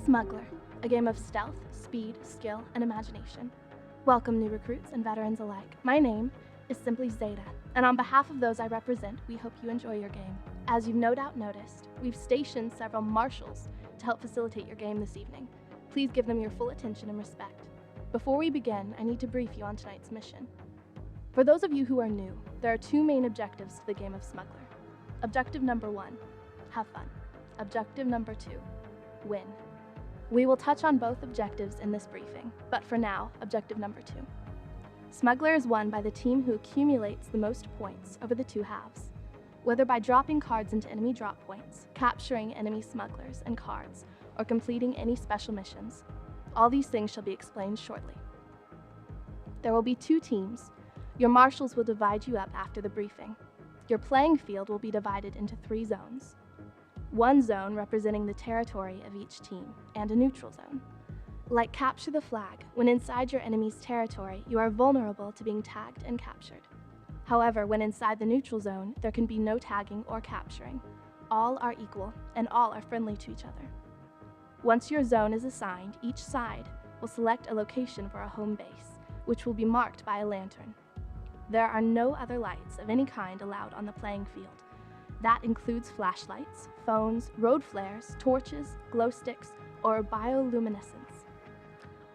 Smuggler, a game of stealth, speed, skill, and imagination. Welcome new recruits and veterans alike. My name is simply Zeta, and on behalf of those I represent, we hope you enjoy your game. As you've no doubt noticed, we've stationed several marshals to help facilitate your game this evening. Please give them your full attention and respect. Before we begin, I need to brief you on tonight's mission. For those of you who are new, there are two main objectives to the game of Smuggler. Objective number 1, have fun. Objective number 2, win. We will touch on both objectives in this briefing, but for now, objective number 2. Smuggler is won by the team who accumulates the most points over the two halves, whether by dropping cards into enemy drop points, capturing enemy smugglers and cards, or completing any special missions. All these things shall be explained shortly. There will be 2 teams. Your marshals will divide you up after the briefing. Your playing field will be divided into 3 zones. One zone representing the territory of each team, and a neutral zone. Like capture the flag, when inside your enemy's territory, you are vulnerable to being tagged and captured. However, when inside the neutral zone, there can be no tagging or capturing. All are equal, and all are friendly to each other. Once your zone is assigned, each side will select a location for a home base, which will be marked by a lantern. There are no other lights of any kind allowed on the playing field. That includes flashlights, phones, road flares, torches, glow sticks, or bioluminescence.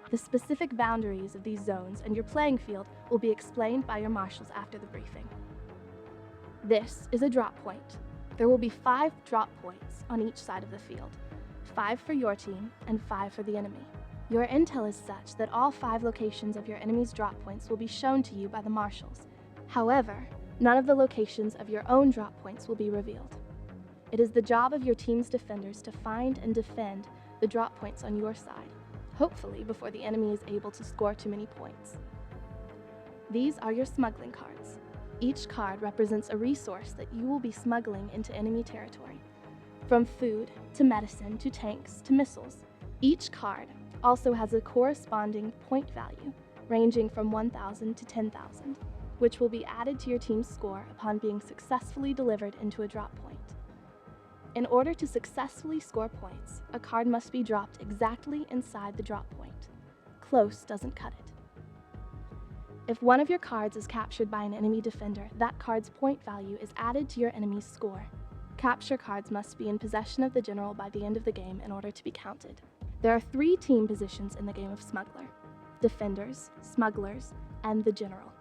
The specific boundaries of these zones and your playing field will be explained by your marshals after the briefing. This is a drop point. There will be 5 drop points on each side of the field, 5 for your team and 5 for the enemy. Your intel is such that all 5 locations of your enemy's drop points will be shown to you by the marshals. However, none of the locations of your own drop points will be revealed. It is the job of your team's defenders to find and defend the drop points on your side, hopefully before the enemy is able to score too many points. These are your smuggling cards. Each card represents a resource that you will be smuggling into enemy territory. From food, to medicine, to tanks, to missiles. Each card also has a corresponding point value, ranging from 1,000 to 10,000. Which will be added to your team's score upon being successfully delivered into a drop point. In order to successfully score points, a card must be dropped exactly inside the drop point. Close doesn't cut it. If one of your cards is captured by an enemy defender, that card's point value is added to your enemy's score. Capture cards must be in possession of the general by the end of the game in order to be counted. There are 3 team positions in the game of Smuggler: defenders, smugglers, and the general.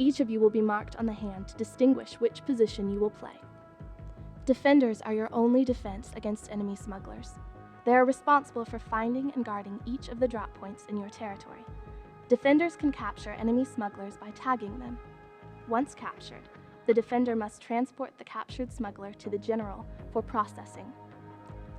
Each of you will be marked on the hand to distinguish which position you will play. Defenders are your only defense against enemy smugglers. They are responsible for finding and guarding each of the drop points in your territory. Defenders can capture enemy smugglers by tagging them. Once captured, the defender must transport the captured smuggler to the general for processing.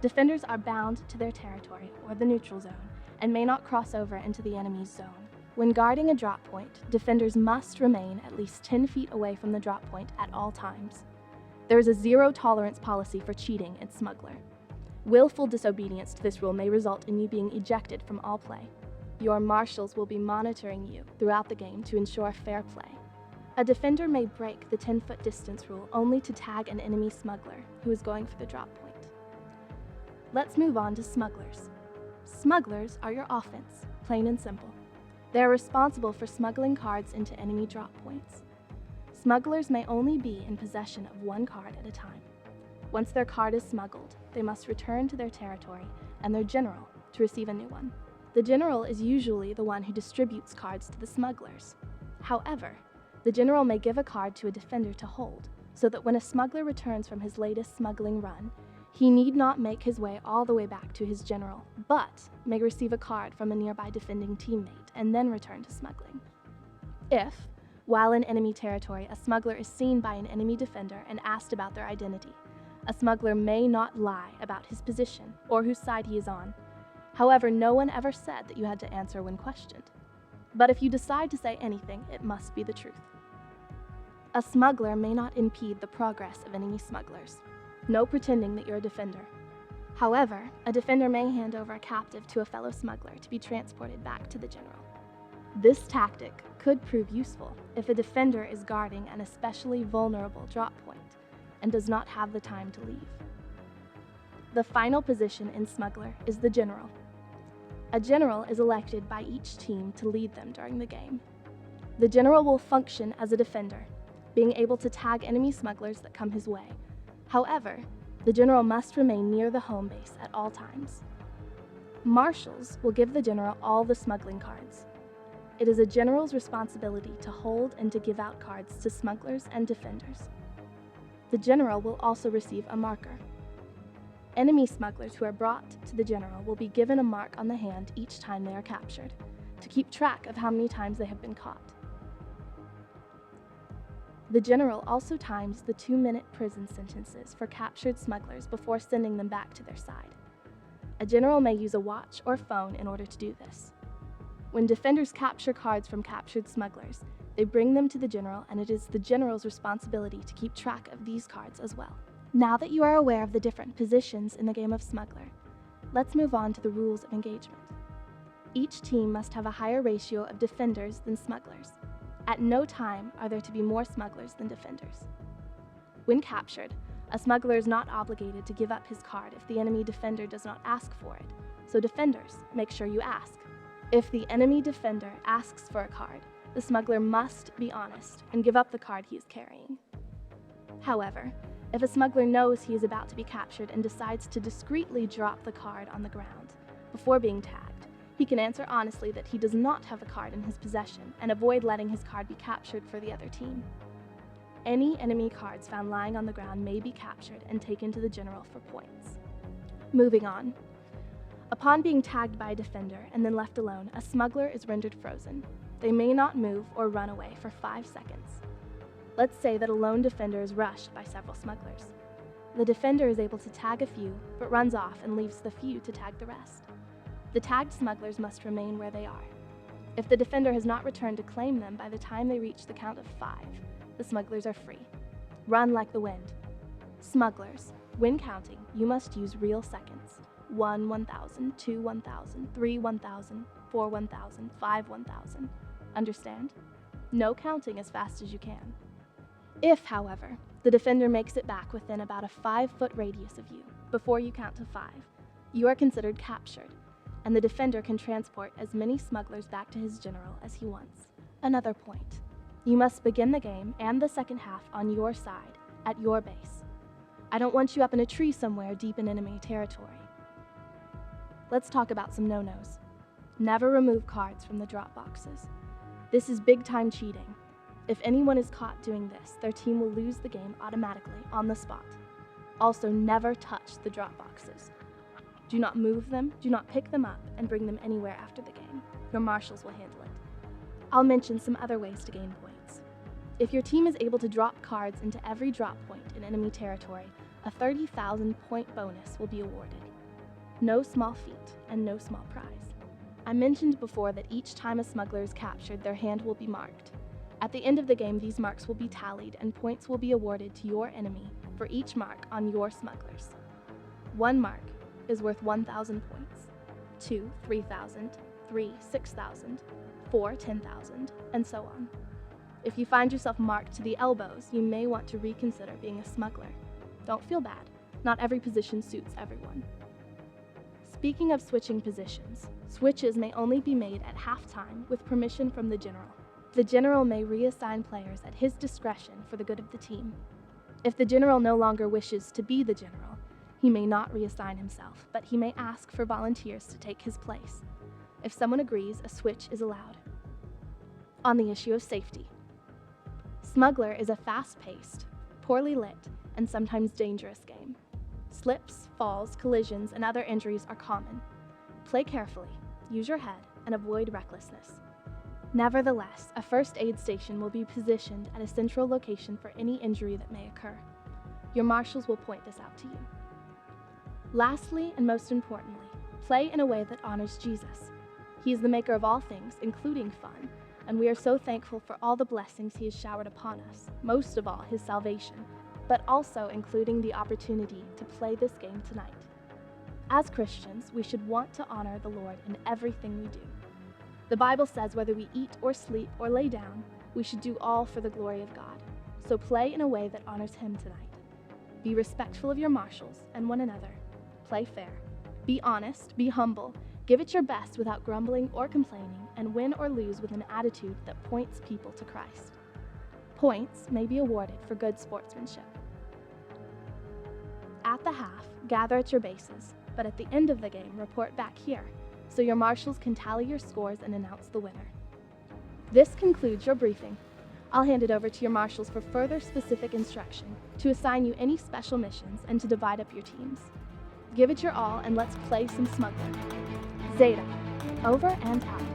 Defenders are bound to their territory or the neutral zone and may not cross over into the enemy's zone. When guarding a drop point, defenders must remain at least 10 feet away from the drop point at all times. There is a zero-tolerance policy for cheating in Smuggler. Willful disobedience to this rule may result in you being ejected from all play. Your marshals will be monitoring you throughout the game to ensure fair play. A defender may break the 10-foot distance rule only to tag an enemy smuggler who is going for the drop point. Let's move on to smugglers. Smugglers are your offense, plain and simple. They are responsible for smuggling cards into enemy drop points. Smugglers may only be in possession of 1 card at a time. Once their card is smuggled, they must return to their territory and their general to receive a new one. The general is usually the one who distributes cards to the smugglers. However, the general may give a card to a defender to hold, so that when a smuggler returns from his latest smuggling run, he need not make his way all the way back to his general, but may receive a card from a nearby defending teammate and then return to smuggling. If, while in enemy territory, a smuggler is seen by an enemy defender and asked about their identity, a smuggler may not lie about his position or whose side he is on. However, no one ever said that you had to answer when questioned. But if you decide to say anything, it must be the truth. A smuggler may not impede the progress of enemy smugglers. No pretending that you're a defender. However, a defender may hand over a captive to a fellow smuggler to be transported back to the general. This tactic could prove useful if a defender is guarding an especially vulnerable drop point and does not have the time to leave. The final position in Smuggler is the General. A general is elected by each team to lead them during the game. The general will function as a defender, being able to tag enemy smugglers that come his way. However, the general must remain near the home base at all times. Marshals will give the general all the smuggling cards. It is a general's responsibility to hold and to give out cards to smugglers and defenders. The general will also receive a marker. Enemy smugglers who are brought to the general will be given a mark on the hand each time they are captured, to keep track of how many times they have been caught. The general also times the 2-minute prison sentences for captured smugglers before sending them back to their side. A general may use a watch or phone in order to do this. When defenders capture cards from captured smugglers, they bring them to the general, and it is the general's responsibility to keep track of these cards as well. Now that you are aware of the different positions in the game of Smuggler, let's move on to the rules of engagement. Each team must have a higher ratio of defenders than smugglers. At no time are there to be more smugglers than defenders. When captured, a smuggler is not obligated to give up his card if the enemy defender does not ask for it, so defenders, make sure you ask. If the enemy defender asks for a card, the smuggler must be honest and give up the card he is carrying. However, if a smuggler knows he is about to be captured and decides to discreetly drop the card on the ground before being tagged, he can answer honestly that he does not have a card in his possession and avoid letting his card be captured for the other team. Any enemy cards found lying on the ground may be captured and taken to the general for points. Moving on. Upon being tagged by a defender and then left alone, a smuggler is rendered frozen. They may not move or run away for 5 seconds. Let's say that a lone defender is rushed by several smugglers. The defender is able to tag a few, but runs off and leaves the few to tag the rest. The tagged smugglers must remain where they are. If the defender has not returned to claim them by the time they reach the count of 5, the smugglers are free. Run like the wind. Smugglers, when counting, you must use real seconds. 1, 1,000, 2, 1,000, 3, 1,000, 4, 1,000, 5, 1,000. Understand? No counting as fast as you can. If, however, the defender makes it back within about a 5-foot radius of you before you count to 5, you are considered captured, and the defender can transport as many smugglers back to his general as he wants. Another point. You must begin the game and the second half on your side, at your base. I don't want you up in a tree somewhere deep in enemy territory. Let's talk about some no-nos. Never remove cards from the drop boxes. This is big-time cheating. If anyone is caught doing this, their team will lose the game automatically on the spot. Also, never touch the drop boxes. Do not move them, do not pick them up, and bring them anywhere after the game. Your marshals will handle it. I'll mention some other ways to gain points. If your team is able to drop cards into every drop point in enemy territory, a 30,000 point bonus will be awarded. No small feat and no small prize. I mentioned before that each time a smuggler is captured, their hand will be marked. At the end of the game, these marks will be tallied and points will be awarded to your enemy for each mark on your smugglers. 1 mark is worth 1,000 points, 2, 3,000, 3, 6,000, 4, 10,000, and so on. If you find yourself marked to the elbows, you may want to reconsider being a smuggler. Don't feel bad. Not every position suits everyone. Speaking of switching positions, switches may only be made at halftime with permission from the general. The general may reassign players at his discretion for the good of the team. If the general no longer wishes to be the general, he may not reassign himself, but he may ask for volunteers to take his place. If someone agrees, a switch is allowed. On the issue of safety, Smuggler is a fast-paced, poorly lit, and sometimes dangerous game. Slips, falls, collisions, and other injuries are common. Play carefully, use your head, and avoid recklessness. Nevertheless, a first aid station will be positioned at a central location for any injury that may occur. Your marshals will point this out to you. Lastly, and most importantly, play in a way that honors Jesus. He is the maker of all things, including fun, and we are so thankful for all the blessings he has showered upon us, most of all his salvation, but also including the opportunity to play this game tonight. As Christians, we should want to honor the Lord in everything we do. The Bible says whether we eat or sleep or lay down, we should do all for the glory of God. So play in a way that honors him tonight. Be respectful of your marshals and one another. play fair. Be honest, be humble, give it your best without grumbling or complaining, and win or lose with an attitude that points people to Christ. Points may be awarded for good sportsmanship. At the half, gather at your bases, but at the end of the game, report back here, so your marshals can tally your scores and announce the winner. This concludes your briefing. I'll hand it over to your marshals for further specific instruction, to assign you any special missions, and to divide up your teams. Give it your all, and let's play some Smuggler. Zeta, over and out.